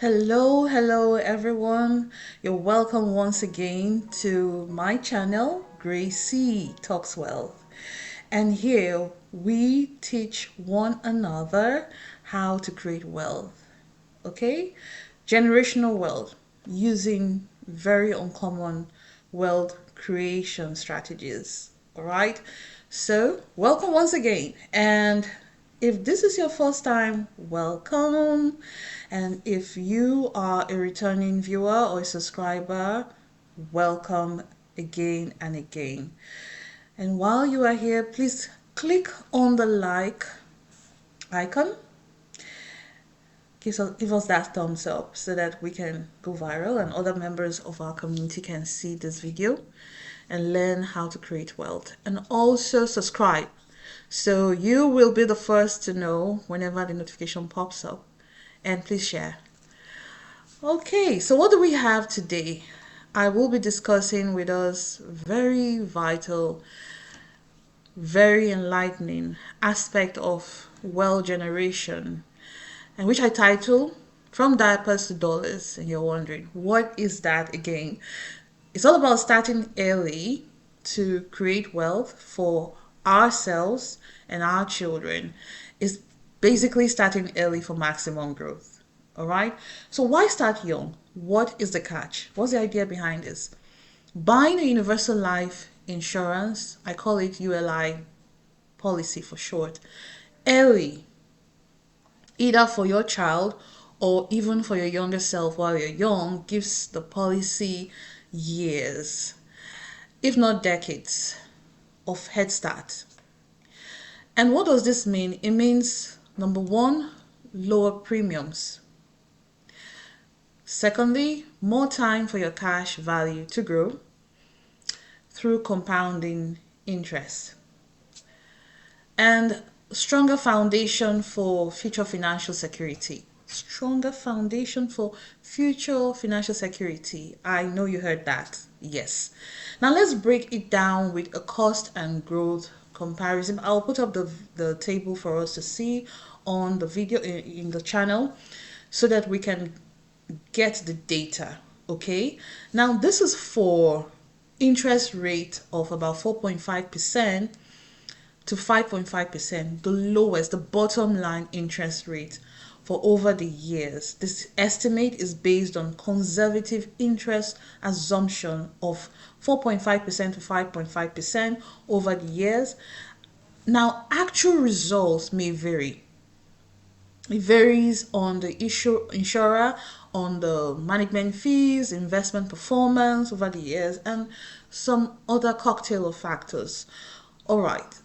Hello everyone. You're welcome once again to my channel, Gracy Talks Wealth. And here we teach one another how to create wealth. Okay? Generational wealth using very uncommon wealth creation strategies. All right? So, welcome once again. And if this is your first time, welcome. And if you are a returning viewer or a subscriber, welcome again and again. And while you are here, please click on the like icon. Give us that thumbs up so that we can go viral and other members of our community can see this video and learn how to create wealth. And also subscribe so you will be the first to know whenever the notification pops up. And please share. Okay, so what do we have today? I will be discussing with us very vital, very enlightening aspect of wealth generation, and which I title From Diapers to Dollars. And you're wondering, what is that again? It's all about starting early to create wealth for ourselves and our children. It's basically starting early for maximum growth. All right. So why start young? What is the catch? What's the idea behind this? Buying a universal life insurance, I call it ULI policy for short, early, either for your child or even for your younger self while you're young, gives the policy years, if not decades, of head start. And what does this mean? It means, number one, lower premiums. Secondly, more time for your cash value to grow through compounding interest. And stronger foundation for future financial security. Stronger foundation for future financial security. I know you heard that. Yes. Now let's break it down with a cost and growth comparison. I'll put up the table for us to see on the video in the channel so that we can get the data. Okay. Now this is for interest rate of about 4.5% to 5.5%, the lowest, the bottom line interest rate for over the years. This estimate is based on conservative interest assumption of 4.5% to 5.5% over the years. Now, actual results may vary. It varies on the insurer, on the management fees, investment performance over the years, and some other cocktail of factors. All right.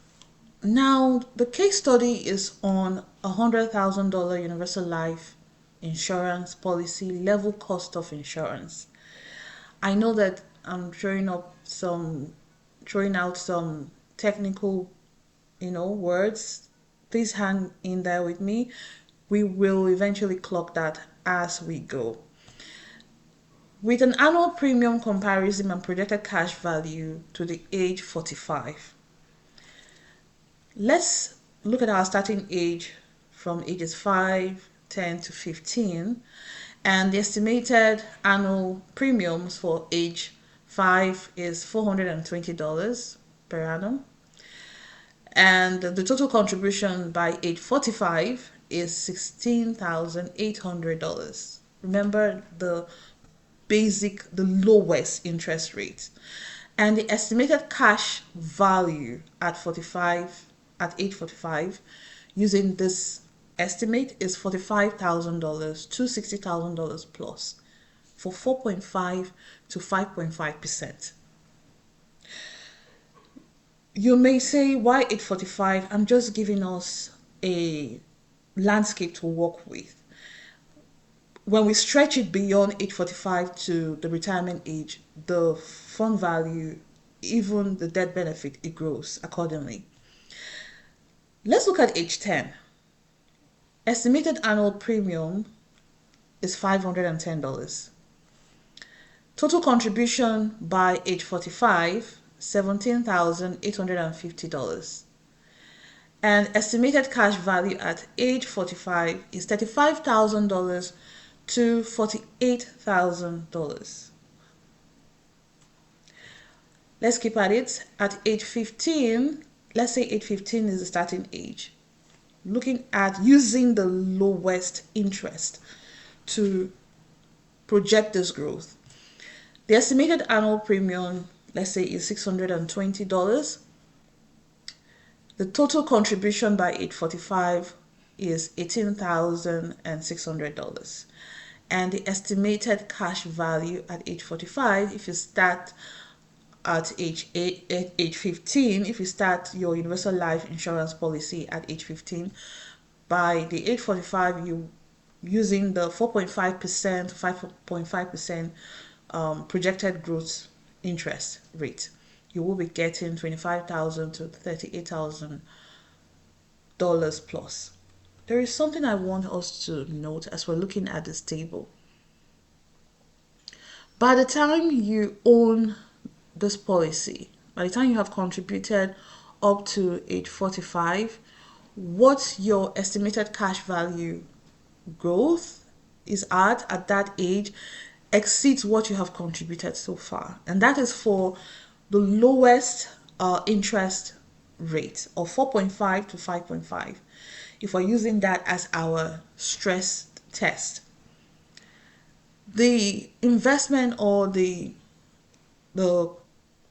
Now, the case study is on a $100,000 universal life insurance policy, level cost of insurance. I know that I'm throwing out some technical, words. Please hang in there with me. We will eventually clock that as we go. With an annual premium comparison and projected cash value to the age 45. Let's look at our starting age from ages 5, 10 to 15, and the estimated annual premiums for age 5 is $420 per annum, and the total contribution by age 45 is $16,800. Remember the lowest interest rate, and the estimated cash value at age 45, using this estimate, is $45,000 to $60,000 plus for 4.5 to 5.5%. You may say, why 845? I'm just giving us a landscape to work with. When we stretch it beyond 845 to the retirement age, the fund value, even the death benefit, it grows accordingly. Let's look at age 10. Estimated annual premium is $510. Total contribution by age 45, $17,850. And estimated cash value at age 45 is $35,000 to $48,000. Let's keep at it. At age 15, let's say age 15 is the starting age. Looking at using the lowest interest to project this growth. The estimated annual premium, let's say, is $620. The total contribution by age 45 is $18,600. And the estimated cash value at age 45, if you start at age 15, if you start your universal life insurance policy at age 15, by the age 45, you using the 4.5% 5.5% projected growth interest rate, you will be getting $25,000 to $38,000 plus. There is something I want us to note as we're looking at this table. By the time you own this policy, by the time you have contributed up to age 45, what your estimated cash value growth is at that age exceeds what you have contributed so far. And that is for the lowest interest rate of 4.5 to 5.5. If we're using that as our stress test, the investment or the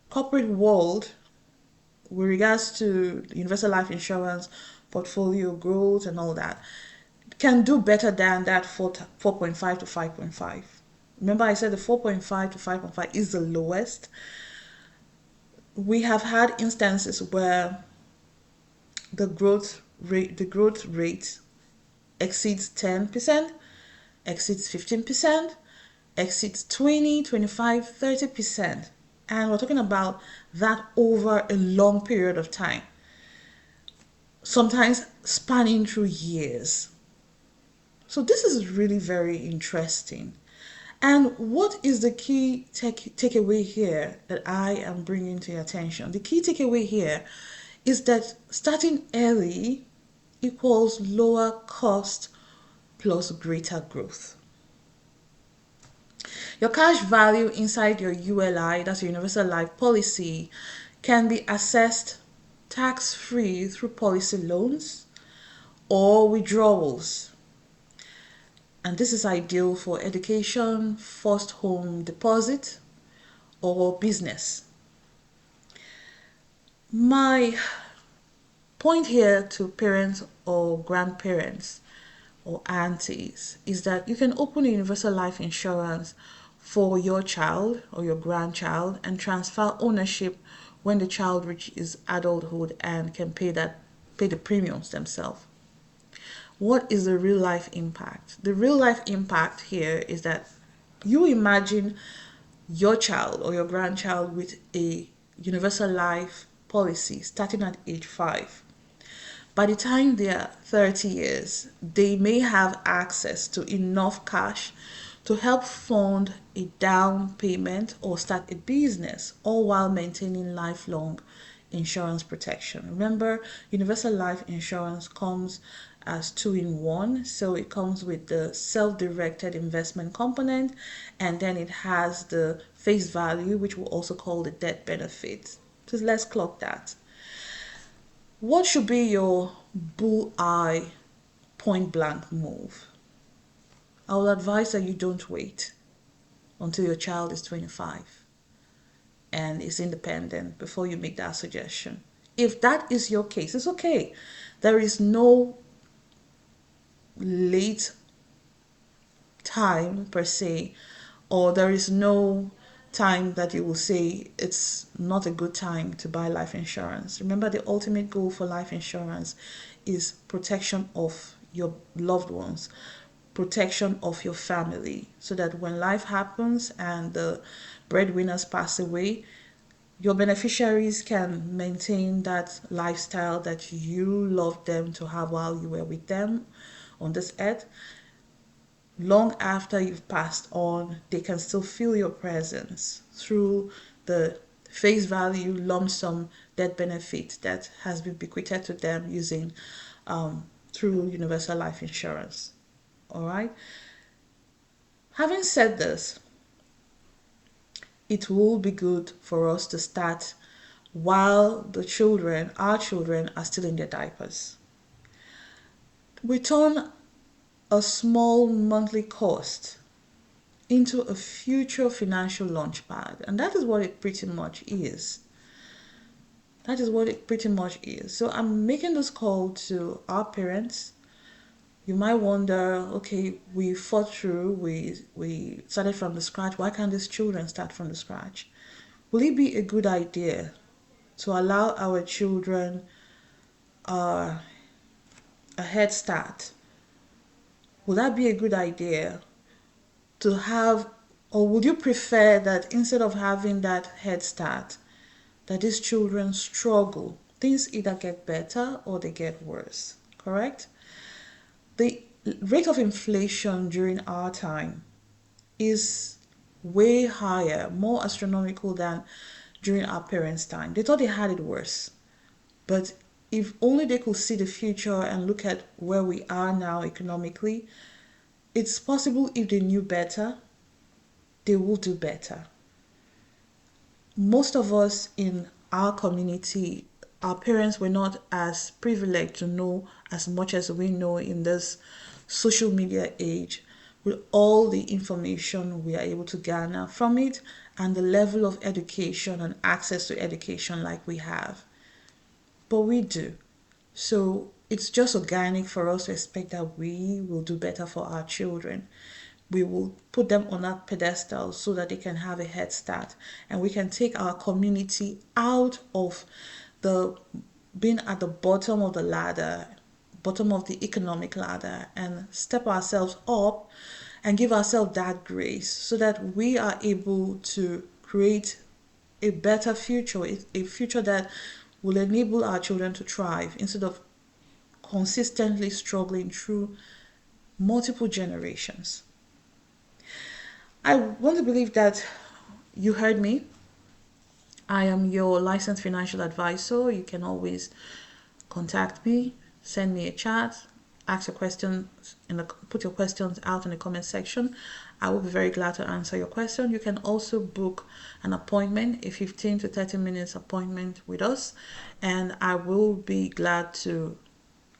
corporate world with regards to universal life insurance, portfolio growth and all that can do better than that 4.5 to 5.5. Remember I said the 4.5 to 5.5 is the lowest. We have had instances where the growth rate exceeds 10%, exceeds 15%, exceeds 20, 25, 30%. And we're talking about that over a long period of time, sometimes spanning through years. So this is really very interesting. And what is the key takeaway here that I am bringing to your attention? The key takeaway here is that starting early equals lower cost plus greater growth. Your cash value inside your ULI, that's your universal life policy, can be assessed tax-free through policy loans or withdrawals. And this is ideal for education, first home deposit, or business. My point here to parents or grandparents or aunties is that you can open a universal life insurance for your child or your grandchild and transfer ownership when the child reaches adulthood and can pay the premiums themselves. What is the real life impact? The real life impact here is that you imagine your child or your grandchild with a universal life policy starting at age 5. By the time they are 30 years, they may have access to enough cash to help fund a down payment or start a business, all while maintaining lifelong insurance protection. Remember, universal life insurance comes as 2-in-1, so it comes with the self-directed investment component, and then it has the face value, which we'll also call the death benefit. So let's clock that. What should be your bull-eye point blank move? I will advise that you don't wait until your child is 25 and is independent before you make that suggestion. If that is your case, it's okay. There is no late time per se, or there is no time that you will say it's not a good time to buy life insurance. Remember, the ultimate goal for life insurance is protection of your loved ones, protection of your family, so that when life happens and the breadwinners pass away, your beneficiaries can maintain that lifestyle that you loved them to have while you were with them on this earth. Long after you've passed on, they can still feel your presence through the face value lump sum death benefit that has been bequeathed to them using through universal life insurance. All right. Having said this, it will be good for us to start while our children are still in their diapers. We turn a small monthly cost into a future financial launchpad, and that is what it pretty much is. That is what it pretty much is. So I'm making this call to our parents. You might wonder, okay, we fought through, we started from the scratch. Why can't these children start from the scratch? Will it be a good idea to allow our children a head start? Would that be a good idea to have, or would you prefer that instead of having that head start, that these children struggle? Things either get better or they get worse, correct? The rate of inflation during our time is way higher, more astronomical than during our parents' time. They thought they had it worse. But if only they could see the future and look at where we are now economically, it's possible if they knew better, they will do better. Most of us in our community, our parents were not as privileged to know as much as we know in this social media age, with all the information we are able to garner from it and the level of education and access to education like we have. But we do. So it's just organic for us to expect that we will do better for our children. We will put them on that pedestal so that they can have a head start, and we can take our community out of the being at the bottom of the ladder, bottom of the economic ladder, and step ourselves up and give ourselves that grace so that we are able to create a better future, a future that will enable our children to thrive instead of consistently struggling through multiple generations. I want to believe that you heard me. I am your licensed financial advisor. You can always contact me, send me a chat, ask your questions put your questions out in the comment section. I will be very glad to answer your question. You can also book an appointment, a 15 to 30 minutes appointment with us, and I will be glad to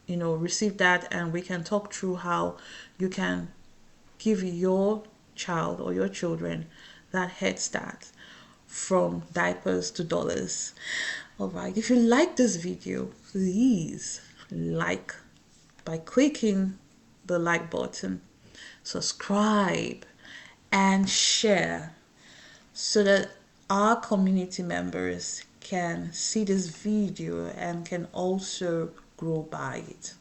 receive that, and we can talk through how you can give your child or your children that head start from diapers to dollars. All right, if you like this video, please like by clicking the like button, subscribe, and share so that our community members can see this video and can also grow by it.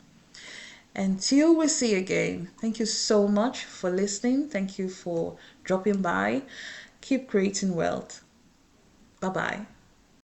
Until we see again, thank you so much for listening. Thank you for dropping by. Keep creating wealth. Bye-bye.